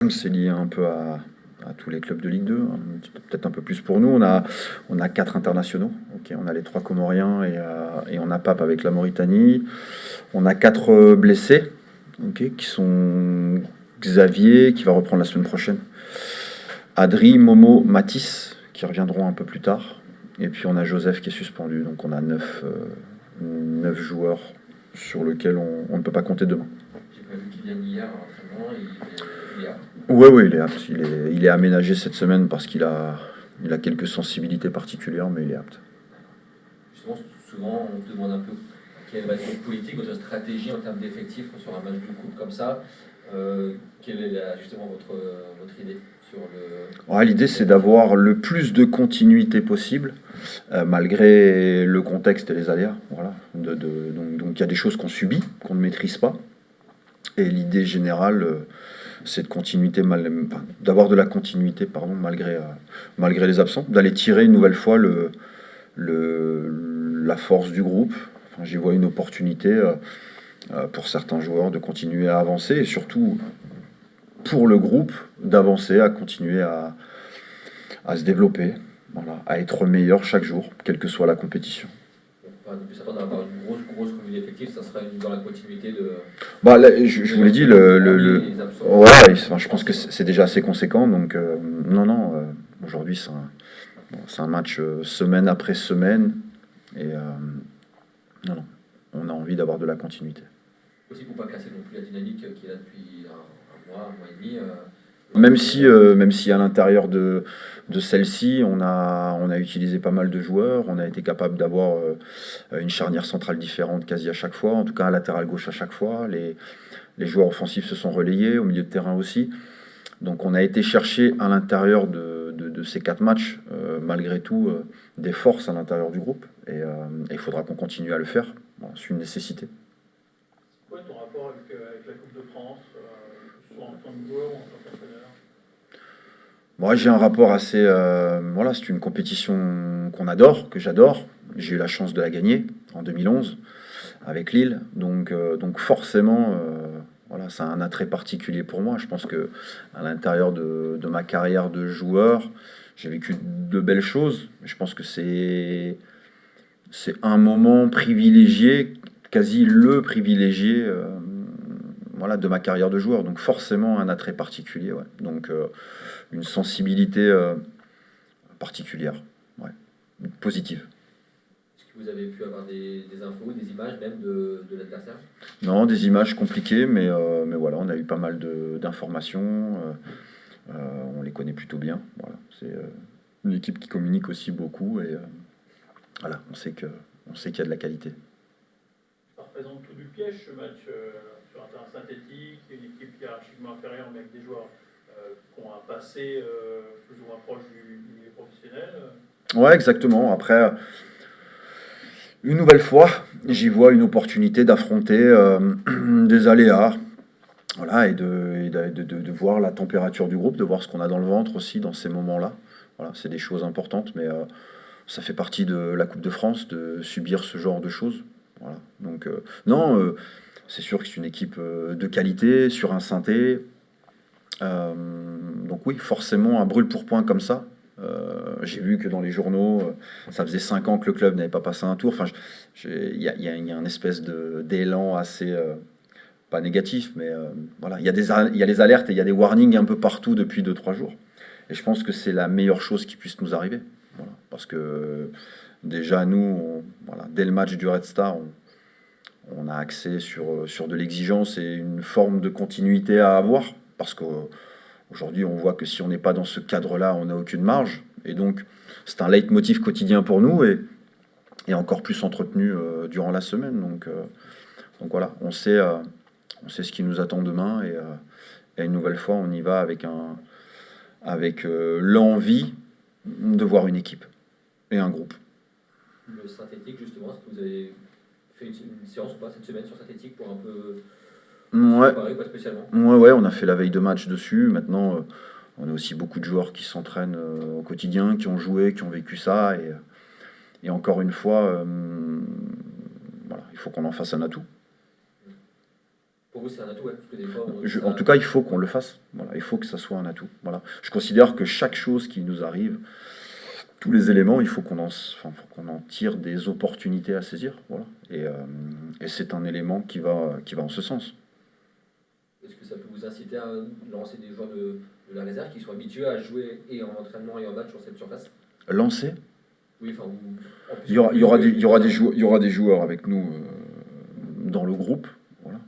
C'est lié un peu à tous les clubs de Ligue 2, hein, peut-être un peu plus pour nous. On a 4 internationaux. Ok, on a les 3 Comoriens et on a Pape avec la Mauritanie. On a 4 blessés, ok, qui sont Xavier, qui va reprendre la semaine prochaine. Adri, Momo, Matisse, qui reviendront un peu plus tard. Et puis on a Joseph qui est suspendu. Donc on a 9 joueurs sur lesquels on ne peut pas compter demain. J'ai pas vu qu'il vienne hier à l'entraînement, il est apte. Ouais, ouais, il est apte. Il est aménagé cette semaine parce il a quelques sensibilités particulières, mais il est apte. Justement, souvent on se demande un peu quelle va être votre politique, votre stratégie en termes d'effectifs sur un match de coupe comme ça. Quelle est justement votre idée sur le... Ouais, l'idée, c'est d'avoir le plus de continuité possible, malgré le contexte et les aléas. Voilà. Donc il y a des choses qu'on subit, qu'on ne maîtrise pas. Et l'idée générale, c'est de continuité enfin, d'avoir de la continuité, pardon, malgré les absents, d'aller tirer une nouvelle fois la force du groupe. Enfin, j'y vois une opportunité pour certains joueurs de continuer à avancer et surtout pour le groupe d'avancer, à continuer à se développer, voilà, à être meilleur chaque jour, quelle que soit la compétition. On peut s'attendre à avoir une grosse revue d'effectifs, ça serait dans la continuité de... Bah, là, je vous l'ai dit, les absents. ouais, enfin, je pense que c'est déjà assez conséquent. Donc, non, aujourd'hui, c'est un match semaine après semaine. Et non, on a envie d'avoir de la continuité. Aussi pour pas casser non plus la dynamique qui est là depuis un mois et demi. Même si à l'intérieur de celle-ci, on a utilisé pas mal de joueurs, on a été capable d'avoir une charnière centrale différente quasi à chaque fois, en tout cas un latéral gauche à chaque fois. Les joueurs offensifs se sont relayés, au milieu de terrain aussi. Donc on a été chercher à l'intérieur de ces 4 matchs, malgré tout, des forces à l'intérieur du groupe. Et il faudra qu'on continue à le faire. Bon, c'est une nécessité. C'est quoi ton rapport avec la Coupe de France, soit en tant que joueur ou en tant qu'entraîneur? Moi, j'ai un rapport assez. Voilà, c'est une compétition qu'on adore, que j'adore. J'ai eu la chance de la gagner en 2011 avec Lille. Donc forcément, voilà, c'est un attrait particulier pour moi. Je pense que à l'intérieur de ma carrière de joueur, j'ai vécu de belles choses. Je pense que c'est un moment privilégié, quasi le privilégié, voilà, de ma carrière de joueur. Donc forcément un attrait particulier. Ouais. Donc une sensibilité particulière, ouais, positive. Est-ce que vous avez pu avoir des infos, des images même de l'adversaire? Non, des images compliquées, mais voilà, on a eu pas mal d'informations. On les connaît plutôt bien. Voilà, c'est une équipe qui communique aussi beaucoup et voilà, on sait qu'il y a de la qualité. Ça représente tout du piège ce match sur un terrain synthétique, une équipe hiérarchiquement inférieure, mais avec des joueurs qui ont un passé plus ou moins proche du milieu professionnel. Ouais, exactement. Après, une nouvelle fois, j'y vois une opportunité d'affronter des aléas. Voilà, et de voir la température du groupe, de voir ce qu'on a dans le ventre aussi dans ces moments-là. Voilà, c'est des choses importantes, mais ça fait partie de la Coupe de France de subir ce genre de choses. Voilà. Donc, non, c'est sûr que c'est une équipe de qualité, sur un synthé. Euh, donc oui, forcément, un brûle-pourpoint comme ça. J'ai vu que dans les journaux, ça faisait 5 ans que le club n'avait pas passé un tour. Enfin, il y a une espèce d'élan assez pas négatif, mais voilà, il y a les alertes et il y a des warnings un peu partout depuis 2 3 jours. Et je pense que c'est la meilleure chose qui puisse nous arriver. Voilà. Parce que déjà, nous, voilà, dès le match du Red Star, on a axé sur de l'exigence et une forme de continuité à avoir. Parce qu'aujourd'hui, on voit que si on n'est pas dans ce cadre-là, on n'a aucune marge. Et donc, c'est un leitmotiv quotidien pour nous et encore plus entretenu durant la semaine. Donc voilà, on sait ce qui nous attend demain et une nouvelle fois, on y va avec l'envie de voir une équipe et un groupe. Le synthétique, justement, est-ce que vous avez fait une séance ou pas cette semaine sur synthétique pour un peu se Ouais, préparer, pas spécialement? ouais, on a fait la veille de match dessus. Maintenant, on a aussi beaucoup de joueurs qui s'entraînent au quotidien, qui ont joué, qui ont vécu ça. Et encore une fois, voilà, il faut qu'on en fasse un atout. Pour vous, c'est un atout, ouais, parce que des fois, En tout cas, il faut qu'on le fasse. Voilà, il faut que ça soit un atout. Voilà. Je considère que chaque chose qui nous arrive, tous les éléments, il faut faut qu'on en tire des opportunités à saisir. Voilà. Et c'est un élément qui va en ce sens. est-ce que ça peut vous inciter à lancer des joueurs de la réserve qui sont habitués à jouer et en entraînement et en match sur cette surface? Lancer, Oui, enfin, en plus, il y aura des joueurs avec nous dans le groupe, voilà,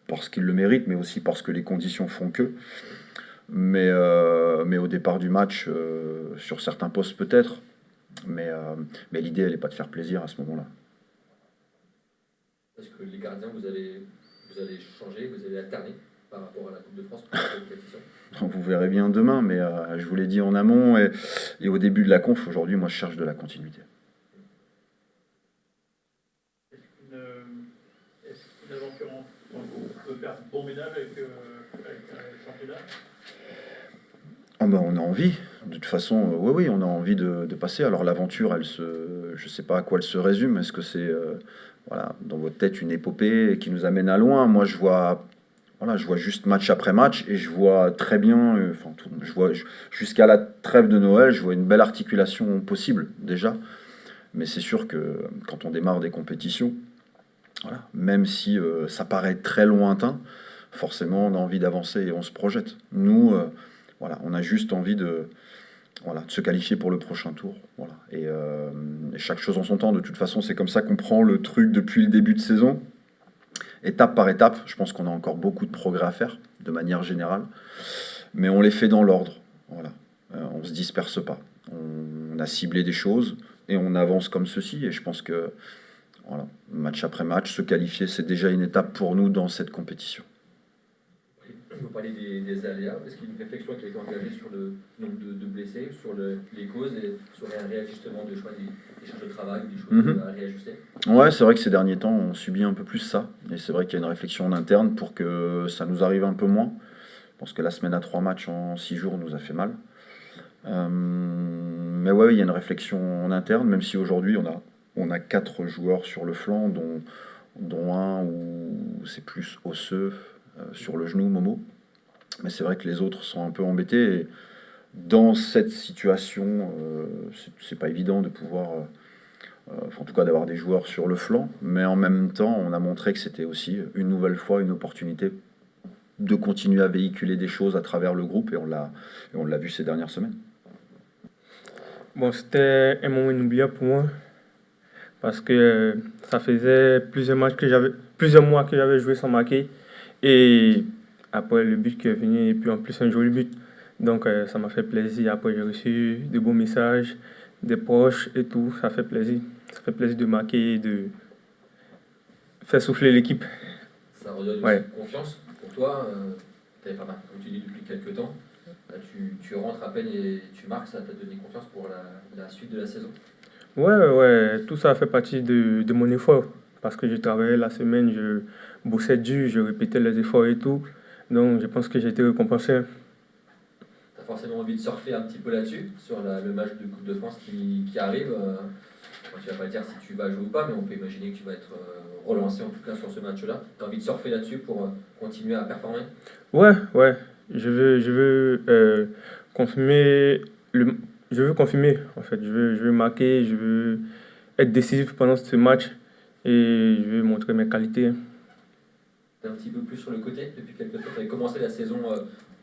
parce qu'ils le méritent, mais aussi parce que les conditions font que. Mais au départ du match, sur certains postes peut-être, mais l'idée, elle n'est pas de faire plaisir à ce moment-là. Parce que les gardiens, vous allez changer, vous allez alterner par rapport à la Coupe de France pour la compétition. Vous verrez bien demain, mais je vous l'ai dit en amont et au début de la conf, aujourd'hui, moi je cherche de la continuité. Est-ce qu'une aventure en groupe peut faire bon ménage avec le championnat? Ah ben, on a envie, de toute façon, oui, on a envie de passer. Alors l'aventure, je sais pas à quoi elle se résume. Est-ce que c'est, voilà, dans votre tête, une épopée qui nous amène à loin? Moi, voilà, je vois juste match après match et je vois très bien, jusqu'à la trêve de Noël, je vois une belle articulation possible déjà. Mais c'est sûr que quand on démarre des compétitions, voilà, même si ça paraît très lointain, forcément on a envie d'avancer et on se projette. Nous, voilà, on a juste envie voilà, de se qualifier pour le prochain tour. Voilà. Et chaque chose en son temps, de toute façon, c'est comme ça qu'on prend le truc depuis le début de saison, étape par étape. Je pense qu'on a encore beaucoup de progrès à faire, de manière générale, mais on les fait dans l'ordre. Voilà. On ne se disperse pas. On a ciblé des choses et on avance comme ceci. Et je pense que voilà, match après match, se qualifier, c'est déjà une étape pour nous dans cette compétition. Vous parlez des aléas. Est-ce qu'il y a une réflexion qui a été engagée sur le nombre de blessés, sur les causes et sur un réajustement de choix des charges de travail, des choses à réajuster? Ouais, c'est vrai que ces derniers temps, on subit un peu plus ça. Et c'est vrai qu'il y a une réflexion en interne pour que ça nous arrive un peu moins. Je pense que la semaine à 3 matchs en 6 jours nous a fait mal. Mais ouais, il y a une réflexion en interne, même si aujourd'hui on a 4 joueurs sur le flanc, dont un où c'est plus osseux sur le genou, Momo. Mais c'est vrai que les autres sont un peu embêtés. Et dans cette situation, c'est pas évident de pouvoir, en tout cas d'avoir des joueurs sur le flanc. Mais en même temps, on a montré que c'était aussi une nouvelle fois une opportunité de continuer à véhiculer des choses à travers le groupe. Et on l'a vu ces dernières semaines. Bon, c'était un moment inoubliable pour moi parce que ça faisait plusieurs mois que j'avais joué sans marquer et après le but qui est venu et puis en plus un joli but. Donc ça m'a fait plaisir. Après j'ai reçu de beaux messages des proches et tout. Ça fait plaisir. Ça fait plaisir de marquer et de faire souffler l'équipe. Ça redonne Ouais. aussi confiance pour toi. Tu n'avais pas marqué, comme tu dis, depuis quelques temps. Là, tu rentres à peine et tu marques, ça t'a donné confiance pour la suite de la saison. Ouais, tout ça fait partie de mon effort. Parce que je travaillais la semaine, je bossais dur, je répétais les efforts et tout. Donc je pense que j'ai été récompensé. Tu as forcément envie de surfer un petit peu là-dessus, sur le match de Coupe de France qui arrive. Tu vas pas dire si tu vas jouer ou pas, mais on peut imaginer que tu vas être relancé en tout cas sur ce match-là. Tu as envie de surfer là-dessus pour continuer à performer? Ouais. Je veux confirmer je veux confirmer en fait. Je veux marquer, je veux être décisif pendant ce match et je veux montrer mes qualités. Tu es un petit peu plus sur le côté depuis quelques temps. Tu avais commencé la saison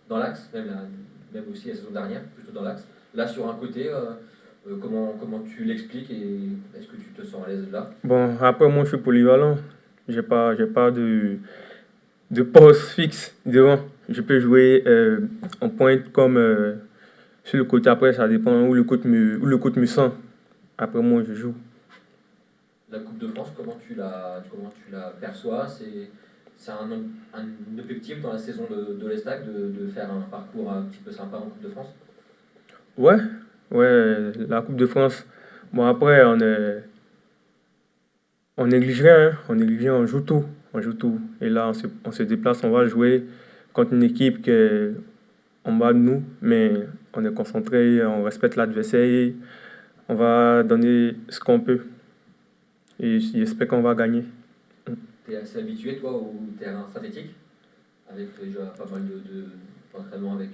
dans l'axe, même aussi la saison dernière, plutôt dans l'axe. Là, sur un côté, comment tu l'expliques et est-ce que tu te sens à l'aise là? Bon, après moi je suis polyvalent. J'ai pas de poste fixe devant. Je peux jouer en pointe comme sur le côté. Après ça dépend où le coach me sent. Après moi je joue. La Coupe de France, comment tu la perçois? C'est un objectif dans la saison de l'Estac de faire un parcours un petit peu sympa en Coupe de France? Ouais, la Coupe de France. Bon après on néglige rien, hein. On néglige rien, on joue tout. On joue tout. Et là on se déplace, on va jouer contre une équipe qui est en bas de nous, mais on est concentré, on respecte l'adversaire, on va donner ce qu'on peut. Et j'espère qu'on va gagner. Tu es assez habitué, toi, au terrain synthétique? avec déjà pas mal d'entraînements, avec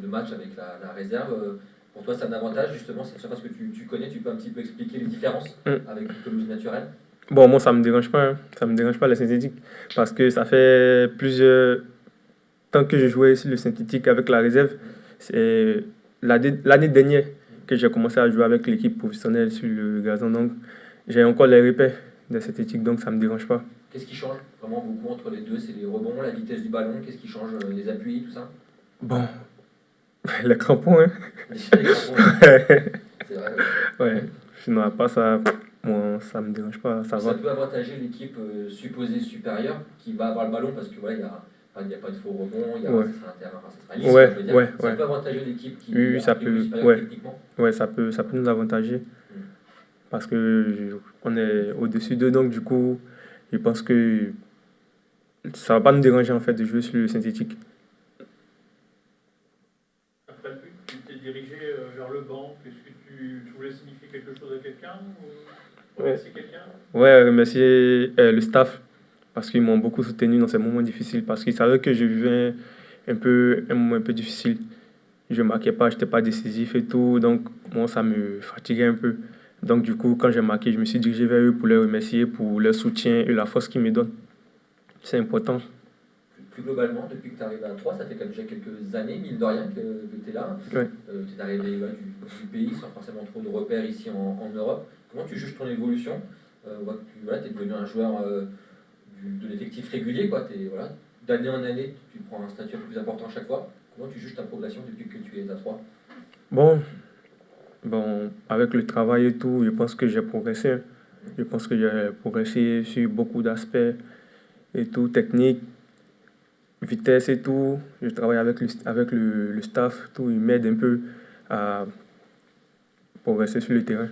de matchs avec la réserve. Pour toi, c'est un avantage justement, c'est parce que tu connais, tu peux un petit peu expliquer les différences avec une pelouse naturelle? Bon, moi, ça me dérange pas, hein. Ça me dérange pas le synthétique. Parce que ça fait plusieurs temps que je jouais sur le synthétique avec la réserve. C'est l'année dernière que j'ai commencé à jouer avec l'équipe professionnelle sur le gazon. Donc, j'ai encore les repères de synthétique, donc ça me dérange pas. Qu'est-ce qui change vraiment beaucoup entre les deux? C'est les rebonds, la vitesse du ballon, qu'est-ce qui change? Les appuis, tout ça? Bon, les crampons, hein. Les crampons, c'est vrai. Ouais, sinon, à part ça, moi, ça me dérange pas, ça Ça va. peut avantager l'équipe supposée supérieure qui va avoir le ballon parce que voilà, il y a pas de faux rebond, Ouais. ça sera un terrain, enfin, ça sera lisse, Ouais, je veux dire. ouais, Ça ouais. peut avantager l'équipe qui Oui, ça a priori peut, supérieure ouais. techniquement. Ouais, ça peut nous avantager. Parce que on est au-dessus d'eux, donc du coup, je pense que ça va pas nous déranger en fait de jouer sur le synthétique. Après le but, tu t'es dirigé vers le banc. Est-ce que tu voulais signifier quelque chose à quelqu'un ou remercier quelqu'un? Ouais, remercier le staff parce qu'ils m'ont beaucoup soutenu dans ces moments difficiles parce qu'ils savaient que je vivais un moment un peu difficile. Je marquais pas, j'étais pas décisif et tout, donc moi ça me fatiguait un peu. Donc du coup, quand j'ai marqué, je me suis dirigé vers eux pour les remercier pour leur soutien et la force qu'ils me donnent. C'est important. Plus globalement, depuis que tu arrives à 3, ça fait quand même déjà quelques années, mine de rien, que tu es là. Ouais. Tu es arrivé du pays sans forcément trop de repères ici en Europe. Comment tu juges ton évolution? On voit que tu es devenu un joueur de l'effectif régulier. Voilà, d'année en année, tu prends un statut un peu plus important chaque fois. Comment tu juges ta progression depuis que tu es à 3? Bon, avec le travail et tout, je pense que j'ai progressé, hein. Je pense que j'ai progressé sur beaucoup d'aspects et tout, technique, vitesse et tout. Je travaille avec le staff, tout, il m'aide un peu à progresser sur le terrain.